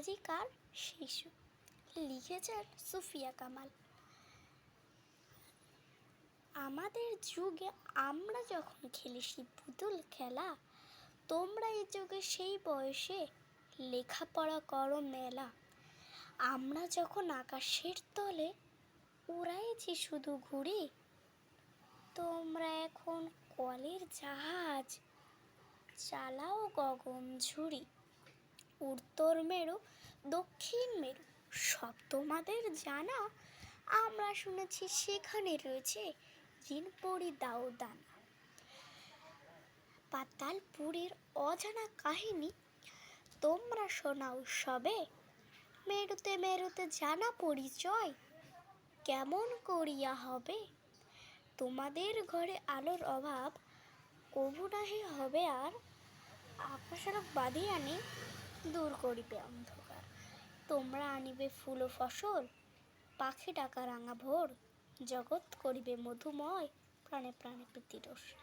আজিকার শিশু। লিখেছেন সুফিয়া কামাল। আমাদের যুগে আমরা যখন খেলেছি পুতুল খেলা, তোমরা এই যুগে সেই বয়সে লেখাপড়া করো মেলা। আমরা যখন আকাশের তলে উড়াইছি শুধু ঘুড়ি, তোমরা এখন কলের জাহাজ চালাও গগন ঝুড়ি। উত্তর মেরু দক্ষিণ মেরু সব তোমাদের জানা, আমরা শুনেছি সেখানে রয়েছে জিনপরি দাউদানা। পাতালপুরীর অজানা কাহিনী তোমরা শোনাও সবে, মেরুতে মেরুতে জানা পরিচয় কেমন করিয়া হবে। তোমাদের ঘরে আলোর অভাব কভু নাহি হবে আর, আকাশালোক বাঁধি আনি দূর করিবে অন্ধকার। তোমরা আনিবে ফুল ও ফসল, পাখি ডাকা রাঙা ভোর, জগৎ করিবে মধুময়, প্রাণে প্রাণে প্রীতিরস।